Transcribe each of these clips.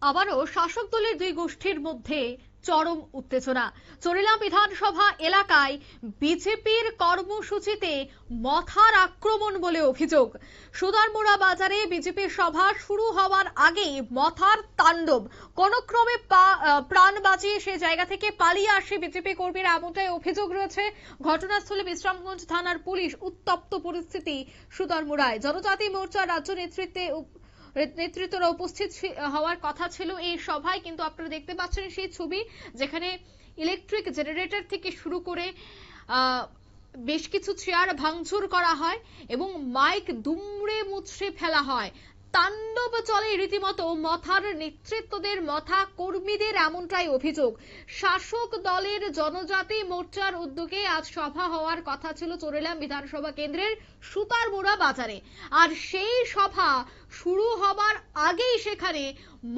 আবারও শাসক দলের দুই গোষ্ঠীর মধ্যে চরম উত্তেজনা। চরিলাম বিধানসভা এলাকায় বিজেপির কর্মসূচিতে মথার আক্রমণ বলে অভিযোগ। সুদারমুড়া বাজারে বিজেপির সভা শুরু হওয়ার আগেই মথার তাণ্ডব। কোন ক্রমে প্রাণ বাঁচিয়ে সে জায়গা থেকে পালিয়ে আসে বিজেপি কর্মীরা, এমনটাই অভিযোগ রয়েছে। ঘটনাস্থলে বিশ্রামগঞ্জ থানার পুলিশ। উত্তপ্ত পরিস্থিতি সুদারমুড়ায়। জনজাতি মোর্চার রাজ্য নেতৃত্বরা উপস্থিত হওয়ার কথা ছিল এই সভায়, কিন্তু আপনারা দেখতে পাচ্ছেন সেই ছবি, যেখানে ইলেকট্রিক জেনারেটর থেকে শুরু করে বেশ কিছু চেয়ার ভাঙচুর করা হয় এবং মাইক দুমড়ে মুচড়ে ফেলা হয়। তাণ্ডব চলে রীতিমতো মথার নেতৃত্বদের, মথা কর্মীদের, এমনটাই অভিযোগ। শাসক দলের জনজাতি মোর্চার উদ্যোগে আজ সভা হওয়ার কথা ছিল চরিলাম বিধানসভা কেন্দ্রের সুতারমুড়া বাজারে, আর সেই সভা শুরু হবার আগেই সেখানে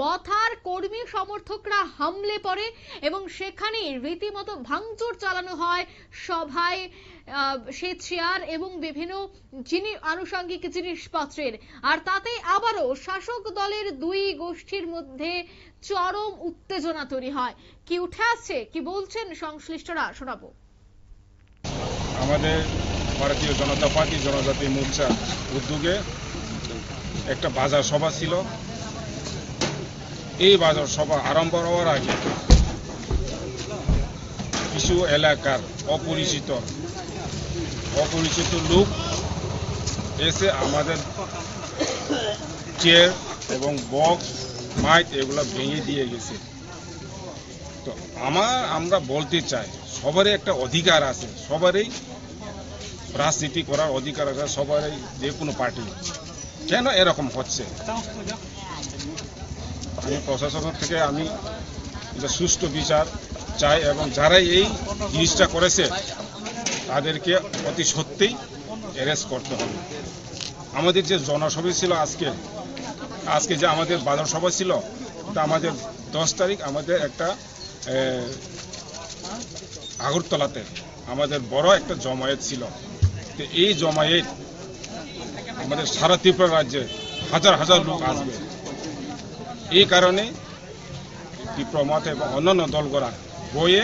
মথার কর্মী সমর্থকরা হামলে পড়ে এবং সেখানে রীতিমতো ভাঙচুর চালানো হয় সভায় সে চেয়ার এবং বিভিন্ন আনুষঙ্গিক জিনিসপত্রের। আর তাতে আবারও শাসক দলের দুই গোষ্ঠীর মধ্যে চরম উত্তেজনা তৈরি হয়। কি উঠে আসছে, কি বলছেন সংশ্লিষ্টরা, শোনাবো। আমাদের ভারতীয় জনতা পার্টি জনজাতি মোর্চা উদ্যোগে একটা বাজার সভা ছিল। এই বাজার সভা আরম্ভ হওয়ার আগে কিছু এলাকার অপরিচিত লোক এসে আমাদের চেয়ার এবং বক্স মাইক এগুলো ভেঙে দিয়ে গেছে। তো আমরা বলতে চাই, সবারই একটা অধিকার আছে, সবারই রাজনীতি করার অধিকার আছে, সবারই, যে কোনো পার্টি। কেন এরকম হচ্ছে? আমি প্রশাসনের থেকে আমি সুষ্ঠু বিচার চাই এবং যারা এই জিনিসটা করেছে তাদেরকে অতি সত্যিই অ্যারেস্ট করতে হবে। আমাদের যে জনসভা ছিল আজকে যে আমাদের বাজার সভা ছিল, তা আমাদের 10 তারিখ আমাদের একটা আগরতলাতে আমাদের বড় একটা জমায়েত ছিল। তো এই জমায়েত আমাদের সারা ত্রিপুরা রাজ্যে হাজার হাজার লোক আসবে। এই কারণে ত্রিপুরা মত এবং অন্যান্য দলগোরা বয়ে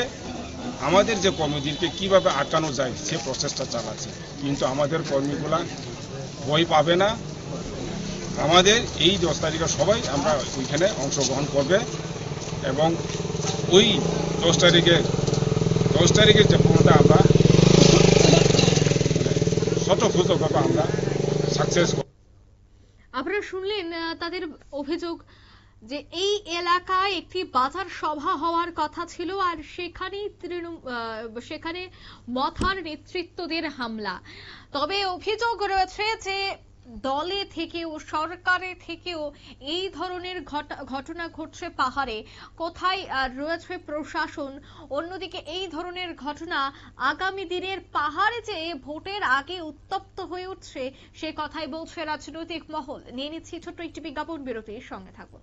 আমাদের যে কর্মীদেরকে কিভাবে আটকানো যায় সে প্রচেষ্টা চালাচ্ছে, কিন্তু আমাদের কর্মীগুলা ভয় পাবে না। আমাদের এই 10 তারিখে সবাই আমরা ওইখানে অংশগ্রহণ করবে এবং ওই 10 তারিখের যে পূর্ণতা আমরা শতভাবে আমরা সাকসেস করব। আপনারা শুনলেন তাদের অভিযোগ যে এই এলাকায় একটি বাজার সভা হওয়ার কথা ছিল, আর সেখানে মথার নেতৃত্বদের হামলা। তবে অভিযোগ রয়েছে যে দলে থেকেও সরকারে থেকেও এই ধরনের ঘটনা ঘটছে পাহাড়ে, কোথায় রয়েছে প্রশাসন। অন্যদিকে এই ধরনের ঘটনা আগামী দিনের পাহাড়ে যে ভোটের আগে উত্তপ্ত হয়ে উঠছে সে কথাই বলছে রাজনৈতিক মহল। নিয়ে নিচ্ছি ছোট্ট একটি বিজ্ঞাপন বিরতির, সঙ্গে থাকুন।